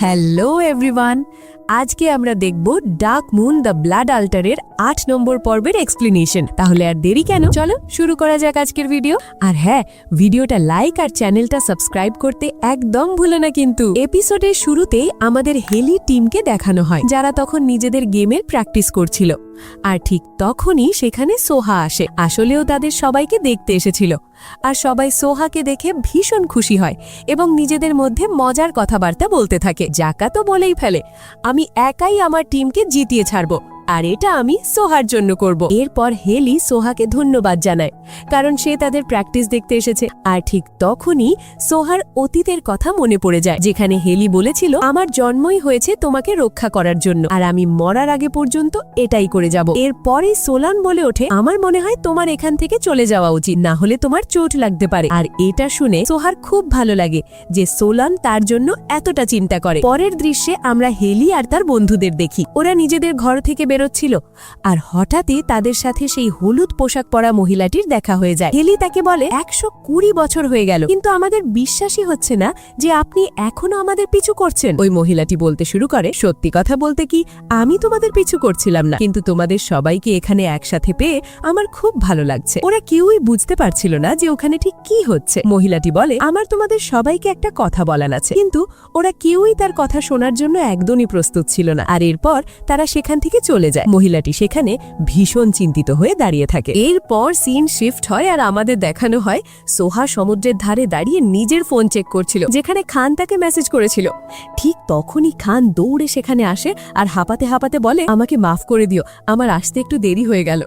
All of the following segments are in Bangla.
হ্যালো এভরিওয়ান, আজকে আমরা দেখব ডার্ক মুন দ্য ব্লাড আল্টারের ৮ নম্বর পর্বের এক্সপ্লেনেশন। তাহলে আর দেরি কেন, চলো শুরু করা যাক আজকের ভিডিও। আর হ্যাঁ, ভিডিওটা লাইক আর চ্যানেলটা সাবস্ক্রাইব করতে একদম ভুলো না কিন্তু। এপিসোডের শুরুতেই আমাদের হেলি টিমকে দেখানো হয়, যারা তখন নিজেদের গেমের প্র্যাকটিস করছিল। আর ঠিক তখনই সেখানে সোহা আসে। আসলেও তাদের সবাইকে দেখতে এসেছিল, আর সবাই সোহাকে দেখে ভীষণ খুশি হয় এবং নিজেদের মধ্যে মজার কথাবার্তা বলতে থাকে। জাকা তো বলেই ফেলে, আমি একাই আমার টিমকে জিতিয়ে ছাড়ব, আর এটা আমি সোহার জন্য করব। এরপর হেলি সোহাকে ধন্যবাদ জানায়, কারণ সে তাদের প্র্যাকটিস দেখতে এসেছে। আর ঠিক তখনই সোহার অতীতের কথা মনে পড়ে যায়, যেখানে হেলি বলেছিল, আমার জন্মই হয়েছে তোমাকে রক্ষা করার জন্য, আর আমি মরার আগে পর্যন্ত এটাই করে যাব। এরপরে সোলান বলে ওঠে, আমার মনে হয় তোমার এখান থেকে চলে যাওয়া উচিত, না হলে তোমার চোট লাগতে পারে। আর এটা শুনে সোহার খুব ভালো লাগে যে সোলান তার জন্য এতটা চিন্তা করে। পরের দৃশ্যে আমরা হেলি আর তার বন্ধুদের দেখি, ওরা নিজেদের ঘর থেকে বেরোচ্ছিল, আর হঠাৎই তাদের সাথে সেই হলুদ পোশাক পরা মহিলাটির দেখা হয়ে যায়। হেলি তাকে বলে, ১২০ বছর হয়ে গেল, কিন্তু আমাদের বিশ্বাসই হচ্ছে না যে আপনি এখনো আমাদের পিছু করছেন। ওই মহিলাটি বলতে শুরু করে, সত্যি কথা বলতে কি, আমি তোমাদের পিছু করছিলাম না, কিন্তু তোমাদের সবাইকে এখানে একসাথে পেয়ে আমার খুব ভালো লাগছে। ওরা কেউই বুঝতে পারছিল না যে ওখানে ঠিক কি হচ্ছে। মহিলাটি বলে, আমার তোমাদের সবাইকে একটা কথা বলার আছে, কিন্তু ওরা কেউই তার কথা শোনার জন্য একদমই প্রস্তুত ছিল না। আর এরপর তারা সেখান থেকে চলে যায়। মহিলাটি সেখানে ভীষণ চিন্তিত হয়ে দাঁড়িয়ে থাকে। এরপর সিন শিফট হয়, আর আমাদের দেখানো হয় সোহা সমুদ্রের ধারে দাঁড়িয়ে নিজের ফোন চেক করছিল, যেখানে খান তাকে মেসেজ করেছিল। ঠিক তখনই খান দৌড়ে সেখানে আসে আর হাঁপাতে হাঁপাতে বলে, আমাকে মাফ করে দিও, আমার আসতে একটু দেরি হয়ে গেল।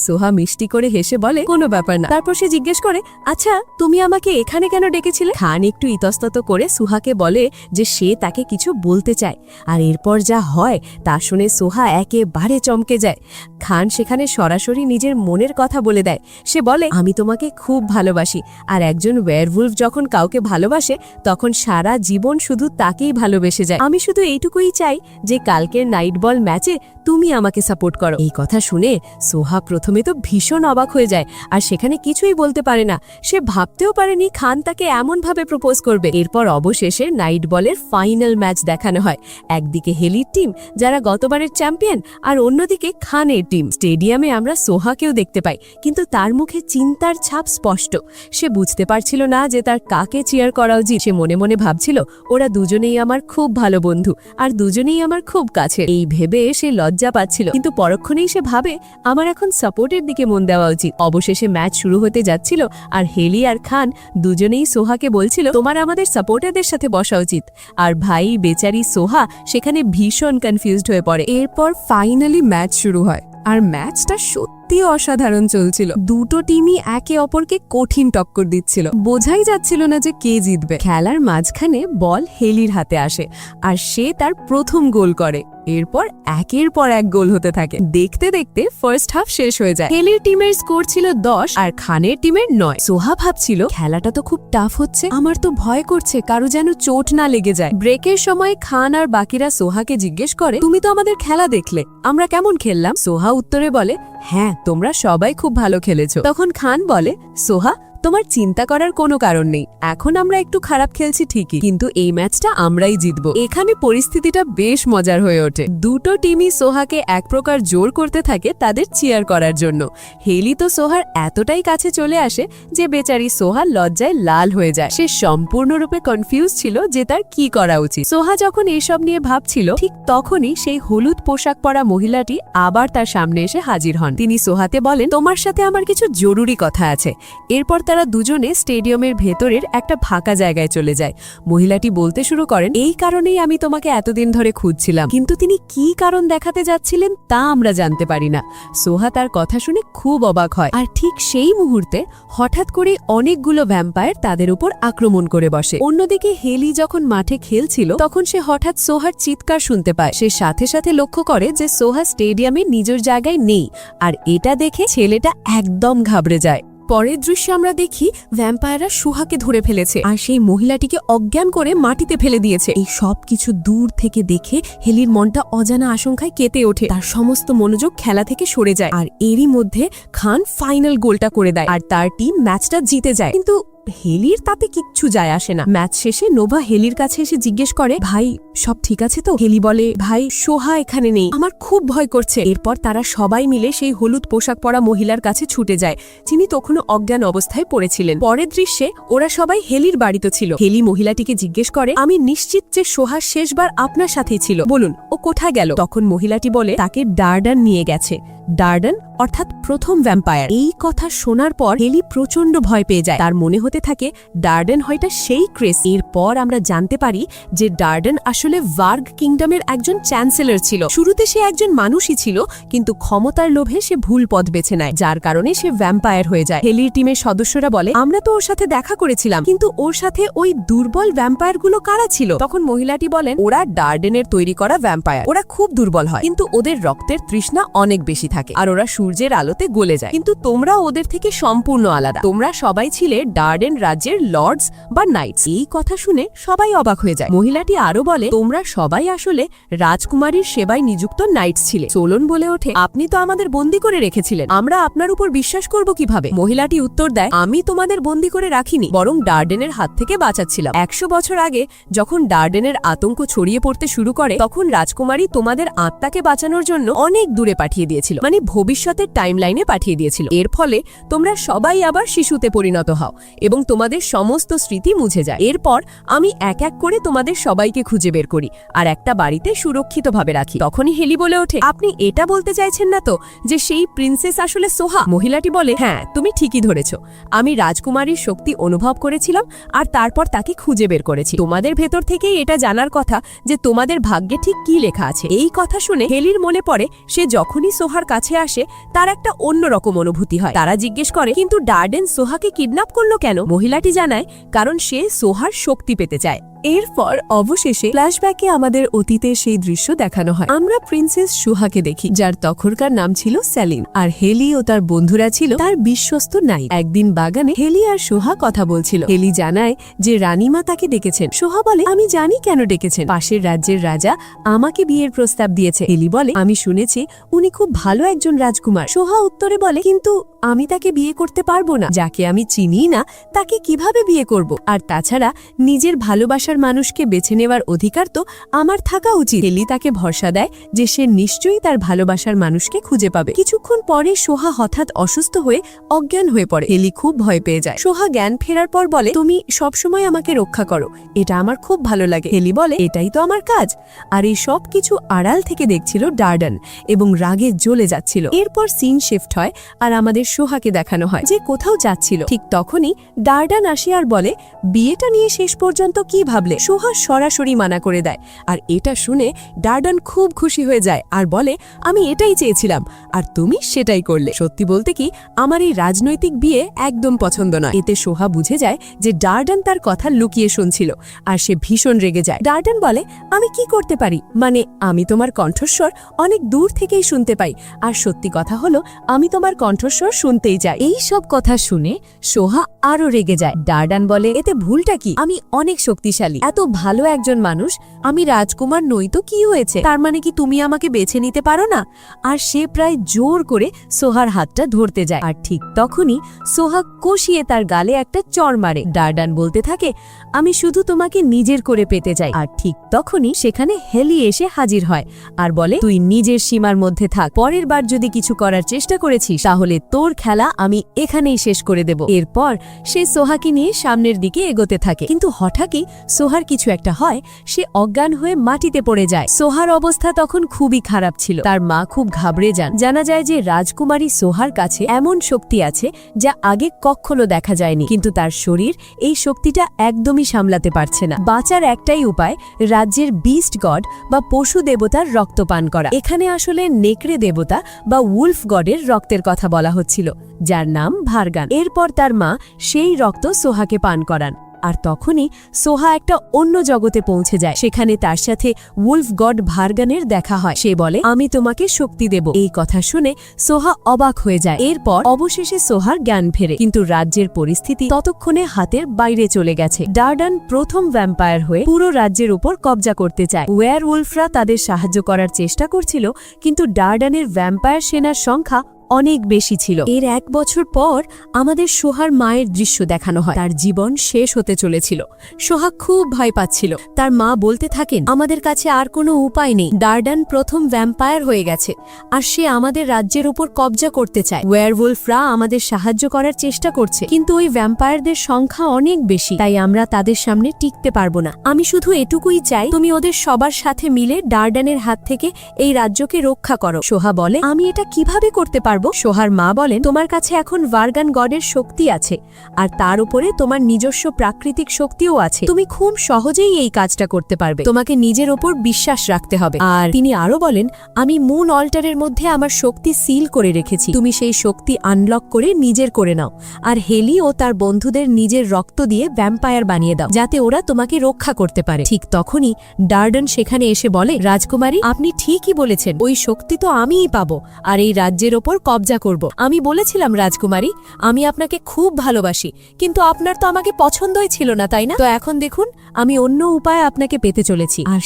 সোহা মিষ্টি করে হেসে বলে, কোনো ব্যাপার না। তারপর সে জিজ্ঞেস করে, আচ্ছা তুমি আমাকে এখানে কেন ডেকেছিলে? খান একটু ইতস্তত করে সুহাকে বলে যে সে তাকে কিছু বলতে চায়। আর এরপর যা হয় তা শুনে সোহা একেবারে চমকে যায়। খান সেখানে সরাসরি নিজের মনের কথা বলে দেয়। সে বলে, আমি তোমাকে খুব ভালোবাসি, আর একজন ওয়্যারউলফ যখন কাউকে ভালোবাসে তখন সারা জীবন শুধু তাকেই ভালোবেসে যায়। আমি শুধু এইটুকুই চাই যে কালকের নাইট বল ম্যাচে তুমি আমাকে সাপোর্ট করো। এই কথা শুনে সোহা প্রথমে তো ভীষণ অবাক হয়ে যায়, আর সেখানে কিছুই বলতে পারে না। সে ভাবতেও পারেনি খান তাকে এমনভাবে প্রপোজ করবে। এরপর অবশেষে নাইট বলের ফাইনাল ম্যাচ দেখানো হয়। একদিকে হেলির টিম, যারা গতবারের চ্যাম্পিয়ন, আর অন্যদিকে খানের টিম। স্টেডিয়ামে আমরা সোহাকেও দেখতে পাই, কিন্তু তার মুখে চিন্তার ছাপ স্পষ্ট। সে বুঝতে পারছিল না যে তার কাকে চিয়ার করা উচিত। সে মনে মনে ভাবছিল, ওরা দুজনেই আমার খুব ভালো বন্ধু, আর দুজনেই আমার খুব কাছে। এই ভেবে সে লজ্জা পাচ্ছিল, কিন্তু পরক্ষণেই সে ভাবে, আমার এখন সাপোর্টের দিকে মন দেওয়া উচিত। অবশেষে ম্যাচ শুরু হতে যাচ্ছিল, আর হেলি আর খান দুজনেই সোহাকে বলছিল, তোমার আমাদের সাপোর্টারদের সাথে বসা উচিত। আর ভাই বেচারি সোহা সেখানে ভীষণ কনফিউজড হয়ে পড়ে। এরপর ফাইনালি ম্যাচ শুরু হয়, আর ম্যাচটা সত্যি অসাধারণ চলছিল। দুটো টিমই একে অপরকে কঠিন টক্কর দিচ্ছিল, বোঝাই যাচ্ছিল না যে কে জিতবে। খেলার মাঝখানে বল হেলির হাতে আসে, আর সে তার প্রথম গোল করে। এরপর একের পর এক গোল হতে থাকে। দেখতে দেখতে ফার্স্ট হাফ শেষ হয়ে যায়। হেলির টিমের স্কোর ছিল 10 আর খানের টিমের 9। সোহা ভাবছিল, খেলাটা তো খুব টাফ হচ্ছে, আমার তো ভয় করছে কারো যেন চোট না লেগে যায়। ব্রেকের সময় খান আর বাকিরা সোহাকে জিজ্ঞেস করে, তুমি তো আমাদের খেলা দেখলে, আমরা কেমন খেললাম? সোহা উত্তরে বলে, হ্যাঁ, তোমরা সবাই খুব ভালো খেলেছো। তখন খান বলে, সোহা তোমার চিন্তা করার কোনো কারণ নেই, এখন আমরা একটু খারাপ খেলছি ঠিকই, কিন্তু এই ম্যাচটা আমরাই জিতবো। এখানে পরিস্থিতিটা বেশ মজার হয়ে ওঠে। দুটো টিমই সোহাকে এক প্রকার জোর করতে থাকে তাদের চিয়ার করার জন্য। হেলি তো সোহার এতটাই কাছে চলে আসে যে বেচারি সোহা লজ্জায় লাল হয়ে যায়। সে সম্পূর্ণরূপে কনফিউজ ছিল যে তার কি করা উচিত। সোহা যখন এসব নিয়ে ভাবছিল, ঠিক তখনই সেই হলুদ পোশাক পরা মহিলাটি আবার তার সামনে এসে হাজির হন। তিনি সোহাতে বলেন, তোমার সাথে আমার কিছু জরুরি কথা আছে। এরপর তারা দুজনে স্টেডিয়ামের ভেতরের একটা ফাঁকা জায়গায় চলে যায়। মহিলাটি বলতে শুরু করেন, এই কারণেই আমি তোমাকে এতদিন ধরে খুঁজছিলাম, কিন্তু তিনি কি কারণ দেখাতে যাচ্ছিলেন তা আমরা জানতে পারি না। সোহা তার কথা শুনে খুব অবাক হয়, আর ঠিক সেই মুহূর্তে হঠাৎ করে অনেকগুলো ভ্যাম্পায়ার তাদের উপর আক্রমণ করে বসে। অন্যদিকে হেলি যখন মাঠে খেলছিল, তখন সে হঠাৎ সোহার চিৎকার শুনতে পায়। সে সাথে সাথে লক্ষ্য করে যে সোহা স্টেডিয়ামে নিজের জায়গায় নেই, আর এটা দেখে ছেলেটা একদম ঘাবড়ে যায়। পরের দৃশ্যে আমরা দেখি ভ্যাম্পায়াররা সোহাকে ধরে ফেলেছে, আর সেই মহিলাটিকে অজ্ঞান করে মাটিতে ফেলে দিয়েছে। এই সব কিছু দূর থেকে দেখে হেলির মনটা অজানা আশঙ্কায় কেঁপে ওঠে। তার সমস্ত মনোযোগ খেলা থেকে সরে যায়, আর এরই মধ্যে খান ফাইনাল গোলটা করে দেয়, আর তার টিম ম্যাচটা জিতে যায়। কিন্তু হেলির তাতে কিচ্ছু যায় আসে না। ম্যাচ শেষে নোভা হেলির কাছে এসে জিজ্ঞেস করে, ভাই সব ঠিক আছে তো? হেলি বলে, ভাই সোহা এখানে নেই, আমার খুব ভয় করছে। এরপর তারা সবাই মিলে সেই হলুদ পোশাক পরা মহিলার কাছে ছুটে যায়, যিনি তখনও অজ্ঞান অবস্থায় পড়েছিলেন। পরের দৃশ্যে ওরা সবাই হেলির বাড়িতে ছিল। হেলি মহিলাটিকে জিজ্ঞেস করে, আমি নিশ্চিত যে সোহা শেষবার আপনার সাথেই ছিল, বলুন ও কোথায় গেল? তখন মহিলাটি বলে, তাকে ডার্ডান নিয়ে গেছে। ডার্ডান অর্থাৎ প্রথম ভ্যাম্পায়ার। এই কথা শোনার পর হেলি প্রচন্ড ভয় পেয়ে যায়। তার মনে হতে থাকে ডার্ডেন হয়তো সেই ক্রেস। এরপর আমরা জানতে পারি যে ডার্ডেন আসলে ভার্গ কিংডমের একজন চ্যান্সেলর ছিল। শুরুতে সে একজন মানুষই ছিল, কিন্তু ক্ষমতার লোভে সে ভুল পথ বেছে নেয়, যার কারণে সে ভ্যাম্পায়ার হয়ে যায়। হেলির টিমের সদস্যরা বলে, আমরা তো ওর সাথে দেখা করেছিলাম, কিন্তু ওর সাথে ওই দুর্বল ভ্যাম্পায়ারগুলো কারা ছিল? তখন মহিলাটি বলেন, ওরা ডার্ডেনের তৈরি করা ভ্যাম্পায়ার। ওরা খুব দুর্বল হয়, কিন্তু ওদের রক্তের তৃষ্ণা অনেক বেশি থাকে, আর ওরা সূর্যের আলোতে গলে যায়। কিন্তু তোমরা ওদের থেকে সম্পূর্ণ আলাদা। তোমরা সবাই ছিলে ডার্ডেন রাজ্যের লর্ডস বা নাইটস। এই কথা শুনে সবাই অবাক হয়ে যায়। মহিলাটি আরো বলে, তোমরা সবাই আসলে রাজকুমারীর সেবায় নিযুক্ত নাইটস ছিলে। সোলন বলে ওঠে, আপনি তো আমাদের বন্দী করে রেখেছিলেন, আমরা আপনার উপর বিশ্বাস করব কিভাবে? মহিলাটি উত্তর দেয়, আমি তোমাদের বন্দী করে রাখিনি, বরং ডার্ডেনের হাত থেকে বাঁচাচ্ছিলাম। 100 বছর আগে যখন ডার্ডেনের আতঙ্ক ছড়িয়ে পড়তে শুরু করে, তখন রাজকুমারী তোমাদের আত্মাকে বাঁচানোর জন্য অনেক দূরে পাঠিয়ে দিয়েছিল, মানে ভবিষ্যতের টাইমলাইনে পাঠিয়ে দিয়েছিল। এর ফলে তোমরা সবাই আবার শিশুতে পরিণত হও এবং তোমাদের সমস্ত স্মৃতি মুছে যায়। এরপর আমি এক এক করে তোমাদের সবাইকে খুঁজে বের করি আর একটা বাড়িতে সুরক্ষিতভাবে রাখি। তখনই হেলি বলে ওঠে, আপনি এটা বলতে চাইছেন না তো যে সেই প্রিন্সেস আসলে সোহা? মহিলাটি বলে, হ্যাঁ তুমি ঠিকই ধরেছ, আমি রাজকুমারীর শক্তি অনুভব করেছিলাম আর তারপর তাকে খুঁজে বের করেছি। তোমাদের ভেতর থেকেই এটা জানার কথা যে তোমাদের ভাগ্যে ঠিক কি লেখা আছে। এই কথা শুনে হেলির মনে পড়ে সে যখনই সোহার কাছে আসে তার একটা অন্যরকম অনুভূতি হয়। তারা জিজ্ঞেস করে, কিন্তু ডার্ডেন সোহাকে কিডন্যাপ করলো কেন? মহিলাটি জানায়, কারণ সে সোহার শক্তি পেতে চায়। এরপর অবশেষে ফ্ল্যাশব্যাকে আমাদের অতীতের সেই দৃশ্য দেখানো হয়। আমরা প্রিন্সেস সুহাকে দেখি, যার তখনকার নাম ছিল সেলিন, আর হেলি ও তার বন্ধুরা ছিল তার বিশ্বস্ত নাইট। একদিন বাগানে হেলি আর সোহা কথা বলছিল। হেলি জানায় যে রানীমা তাকে ডেকেছেন। সোহা বলে, আমি জানি কেন ডেকেছেন, পাশের রাজ্যের রাজা আমাকে বিয়ের প্রস্তাব দিয়েছে। হেলি বলে, আমি শুনেছি উনি খুব ভালো একজন রাজকুমার। সোহা উত্তরে বলে, কিন্তু আমি তাকে বিয়ে করতে পারবো না, যাকে আমি চিনি না তাকে কিভাবে বিয়ে করব? আর তাছাড়া নিজের ভালোবাসার মানুষকে বেছে নেওয়ার অধিকার তো আমার থাকা উচিত। হেলি তাকে ভরসা দেয় যে সে নিশ্চয়ই তার ভালোবাসার মানুষকে খুঁজে পাবে। কিছুক্ষণ পরে সোহা হঠাৎ অসুস্থ হয়ে অজ্ঞান হয়ে পড়ে। হেলি খুব ভয় পেয়ে যায়। সোহা জ্ঞান ফেরার পর বলে, তুমি সবসময় আমাকে রক্ষা করো, এটা আমার খুব ভালো লাগে। হেলি বলে, এটাই তো আমার কাজ। আর এই সব কিছু আড়াল থেকে দেখছিল ডার্ডেন এবং রাগে জ্বলে যাচ্ছিল। এরপর সিন শিফট হয় আর আমাদের সোহাকে দেখানো হয় যে কোথাও যাচ্ছিল। ঠিক তখনই ডার্ডেন আসে আর বলে, বিয়েটা নিয়ে শেষ পর্যন্ত কি ভাবলে? সোহা সরাসরি মানা করে দেয়, আর এটা শুনে ডার্ডেন খুব খুশি হয়ে যায় আর বলে, আমি এটাই চেয়েছিলাম আর তুমি সেটাই করলে। সত্যি বলতে কি, আমার এই রাজনৈতিক বিয়ে একদম পছন্দ নয়। এতে সোহা বুঝে যায় যে ডার্ডেন তার কথা লুকিয়ে শুনছিল আর সে ভীষণ রেগে যায়। ডার্ডেন বলে, আমি কি করতে পারি? মানে আমি তোমার কণ্ঠস্বর অনেক দূর থেকেই শুনতে পাই, আর সত্যি কথা হলো আমি তোমার কণ্ঠস্বর শুনতেই চাই। এই সব কথা শুনে সোহা আরো রেগে যায়। ডার্ডেন বলে, এতে ভুলটা কি? আমি অনেক শক্তিশালী, এত ভালো একজন মানুষ, আমি রাজকুমার নই তো কি হয়েছে? তার মানে কি তুমি আমাকে বেছে নিতে পারো না? আর সে প্রায় জোর করে সোহার হাতটা ধরতে যায়, আর ঠিক তখনই সোহা কষিয়ে তার গালে একটা চড় মারে। ডার্ডেন বলতে থাকে, আমি শুধু তোমাকে নিজের করে পেতে চাই। আর ঠিক তখনই সেখানে হেলি এসে হাজির হয় আর বলে, তুই নিজের সীমার মধ্যে থাক, পরের বার যদি কিছু করার চেষ্টা করেছিস তাহলে তোর খেলা আমি এখানেই শেষ করে দেব। এরপর সে সোহাকে নিয়ে সামনের দিকে এগোতে থাকে, কিন্তু হঠাৎই সোহার কিছু একটা হয়, সে অজ্ঞান হয়ে মাটিতে পড়ে যায়। সোহার অবস্থা তখন খুবই খারাপ ছিল। তার মা খুব ঘাবড়ে যান। জানা যায় যে রাজকুমারী সোহার কাছে এমন শক্তি আছে যা আগে কখনো দেখা যায়নি, কিন্তু তার শরীর এই শক্তিটা একদমই সামলাতে পারছে না। বাঁচার একটাই উপায়, রাজ্যের বিস্ট গড বা পশু দেবতার রক্ত পান করা। এখানে আসলে নেকড়ে দেবতা বা উলফ গডের রক্তের কথা বলা হচ্ছিল, যার নাম ভার্গান। এরপর তার মা সেই রক্ত সোহাকে পান করান, আর তখনই সোহা একটা অন্য জগতে পৌঁছে যায়। সেখানে তার সাথে উলফ গড ভার্গানের দেখা হয়। সে বলে, আমি তোমাকে শক্তি দেব। এই কথা শুনে সোহা অবাক হয়ে যায়। এরপর অবশেষে সোহার জ্ঞান ফেরে, কিন্তু রাজ্যের পরিস্থিতি ততক্ষণে হাতের বাইরে চলে গেছে। ডার্ডেন প্রথম ভ্যাম্পায়ার হয়ে পুরো রাজ্যের উপর কবজা করতে চায়। ওয়্যার উলফরা তাদের সাহায্য করার চেষ্টা করছিল, কিন্তু ডার্ডেনের ভ্যাম্পায়ার সেনার সংখ্যা অনেক বেশি ছিল। এর 1 বছর পর আমাদের সোহার মায়ের দৃশ্য দেখানো হয়। তার জীবন শেষ হতে চলেছিল। সোহা খুব ভয় পাচ্ছিল। তার মা বলতে থাকেন, আমাদের কাছে আর কোনো উপায় নেই। ডার্ডান প্রথম ভ্যাম্পায়ার হয়ে গেছে, আর সে আমাদের রাজ্যের উপর কবজা করতে চায়। ওয়্যারওয়ুলফরা আমাদের সাহায্য করার চেষ্টা করছে, কিন্তু ওই ভ্যাম্পায়ারদের সংখ্যা অনেক বেশি, তাই আমরা তাদের সামনে টিকতে পারবো না। আমি শুধু এটুকুই চাই, তুমি ওদের সবার সাথে মিলে ডার্ডানের হাত থেকে এই রাজ্যকে রক্ষা করো। সোহা বলে, আমি এটা কিভাবে করতে পারবো? সোহার মা বলেন, তোমার কাছে এখন ভার্গান গডের শক্তি আছে, আর তার উপরে তোমার নিজস্ব প্রাকৃতিক শক্তিও আছে। তুমি খুব সহজেই এই কাজটা করতে পারবে। তোমাকে নিজের ওপর বিশ্বাস রাখতে হবে। আর তিনি আরো বলেন, আমি মুন অল্টারের মধ্যে আমার শক্তি সিল করে রেখেছি। তুমি সেই শক্তি আনলক করে নিজের করে নাও, আর হেলি ও তার বন্ধুদের নিজের রক্ত দিয়ে ভ্যাম্পায়ার বানিয়ে দাও, যাতে ওরা তোমাকে রক্ষা করতে পারে। ঠিক তখনই ডার্ডন সেখানে এসে বলে, রাজকুমারী, আপনি ঠিকই বলেছেন, ওই শক্তি তো আমিই পাবো, আর এই রাজ্যের ওপর কবজা করব। আমি বলেছিলাম রাজকুমারী, আমি আপনাকে খুব ভালোবাসি, কিন্তু আপনার তো আমাকে পছন্দই ছিল না, তাই না? তো এখন দেখুন, আমি অন্য উপায়ে আপনাকে পেতে চলেছি। আর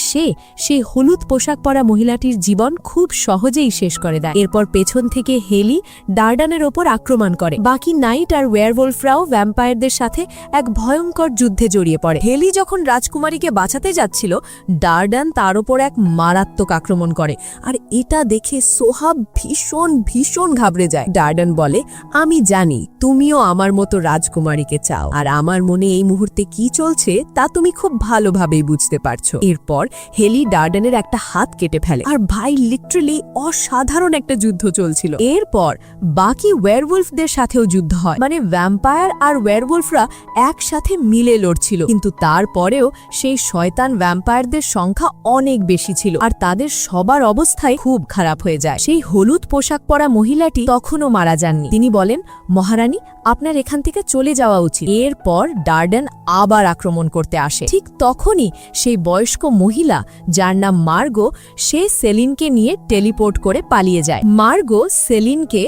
সেই হলুদ পোশাক পরা মহিলাটির জীবন খুব সহজেই শেষ করে দেয়। এরপর পেছন থেকে হেলি ডার্ডানের ওপর আক্রমণ করে। বাকি নাইট আর ওয়্যারওয়ুলফরাও ভ্যাম্পায়ারদের সাথে এক ভয়ঙ্কর যুদ্ধে জড়িয়ে পড়ে। হেলি যখন রাজকুমারীকে বাঁচাতে যাচ্ছিল, ডার্ডান তার ওপর এক মারাত্মক আক্রমণ করে, আর এটা দেখে সোহা ভীষণ ভীষণ ঘাবড়ে যায়। ডার্ডান বলে, আমি জানি তুমিও আমার মতো রাজকুমারীকে চাও, আর আমার মনে এই মুহূর্তে কি চলছে তা তুমি খুব ভালোভাবেই বুঝতে পারছো। এরপর হেলি ডার্ডানের একটা হাত কেটে ফেলে, আর ভাই লিটারালি অসাধারণ একটা যুদ্ধ চলছিল। এরপর বাকি ওয়্যারওয়ুলফদের সাথেও যুদ্ধ হয়, মানে ভ্যাম্পায়ার আর ওয়্যারওয়ুলফরা একসাথে মিলে লড়ছিল। কিন্তু তারপরেও সেই শয়তান ভ্যাম্পায়ারদের সংখ্যা অনেক বেশি ছিল, আর তাদের সবার অবস্থায় খুব খারাপ হয়ে যায়। সেই হলুদ পোশাক পরা মহিলাটি তখনও মারা যাননি। তিনি বলেন, মহারানী, আপনার এখান থেকে চলে যাওয়া উচিত। এরপর ডার্ডান আবার আক্রমণ করতে আসে। ঠিক তখনই সেই বয়স্ক মহিলা, যার নাম মার্গো, সে সেলিনকে নিয়ে টেলিপোর্ট করে পালিয়ে যায়। মার্গো সেলিনকে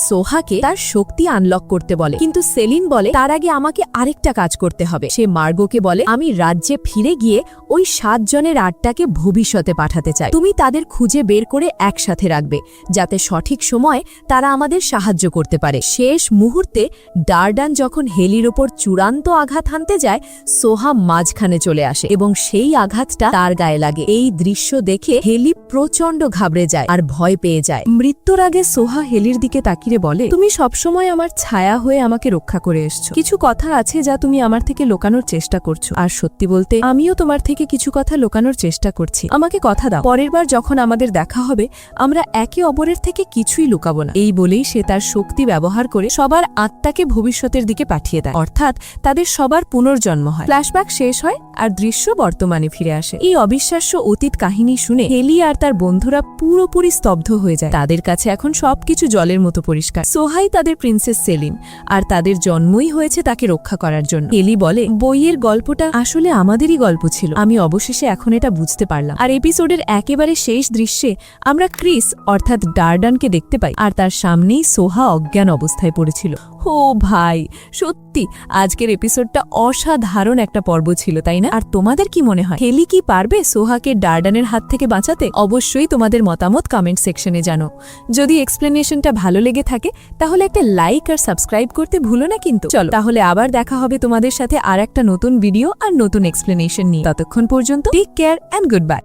সোহাকে তার শক্তি আনলক করতে বলে, কিন্তু সেলিন বলে, তার আগে আমাকে আরেকটা কাজ করতে হবে। সে মার্গোকে বলে, আমি রাজ্যে ফিরে গিয়ে ওই 7 জনের 8টাকে ভবিষ্যতে পাঠাতে চাই। তুমি তাদের খুঁজে বের করে একসাথে রাখবে, যাতে সঠিক সময় তারা আমাদের সাহায্য করতে পারে। শেষ মুহূর্তে ডার্ডান যখন হেলির ওপর চূড়ান্ত আঘাত হানতে যায়, সোহা মাঝখানে চলে আসে এবং সেই আঘাতটা তার গায়ে লাগে। এই দৃশ্য দেখে হেলি প্রচন্ড ঘাবড়ে যায় আর ভয় পেয়ে যায়। মৃত্যুর আগে সোহা হেলির দিকে তাকিয়ে বলে, তুমি সবসময় আমার ছায়া হয়ে আমাকে রক্ষা করে এসছো। কিছু কথা আছে যা তুমি আমার থেকে লুকানোর চেষ্টা করছো, আর সত্যি বলতে আমিও তোমার থেকে কিছু কথা লুকানোর চেষ্টা করছি। আমাকে কথা দাও, পরের বার যখন আমাদের দেখা হবে আমরা একে অপরের থেকে কিছুই লুকাবো না। এই বলেই সে তার শক্তি ব্যবহার করে সবার আত্মাকে ভবিষ্যতের দিকে পাঠিয়ে দেয়, অর্থাৎ তাদের সবার পুনর্জন্ম হয়। ফ্ল্যাশব্যাক শেষ হয় আর দৃশ্য বর্তমানে ফিরে আসে। এই অবিশ্বাস্য অতীত কাহিনী শুনে হেলি আর তার বন্ধুরা পুরোপুরি স্তব্ধ হয়ে যায়। তাদের কাছে এখন সবকিছু জলের মতো পরিষ্কার। সোহাই তাদের প্রিন্সেস সেলিন, আর তাদের জন্মই হয়েছে তাকে রক্ষা করার জন্য। হেলি বলে, বইয়ের গল্পটা আসলে আমাদেরই গল্প ছিল। আমি অবশেষে এখন এটা বুঝতে পারলাম। আর এপিসোডের একেবারে শেষ দৃশ্যে আমরা ক্রিস অর্থাৎ ডার্ডানকে দেখতে পাই, আর তার সামনেই সোহা অজ্ঞান অবস্থায় পড়েছিল। ও ভাই, সত্যি আজকের এপিসোডটা অসাধারণ একটা পর্ব ছিল, তাই না? আর তোমাদের কি মনে হয়, হেলি কি পারবে সোহাকে ডার্ডানের হাত থেকে বাঁচাতে? অবশ্যই তোমাদের মতামত কমেন্ট সেকশনে জানো। যদি এক্সপ্লেনেশনটা ভালো লেগে থাকে তাহলে একটা লাইক আর সাবস্ক্রাইব করতে ভুলো না কিন্তু। চলো তাহলে আবার দেখা হবে তোমাদের সাথে আর একটা নতুন ভিডিও আর নতুন এক্সপ্লেনেশন নিয়ে। ততক্ষণ পর্যন্ত take care and good by.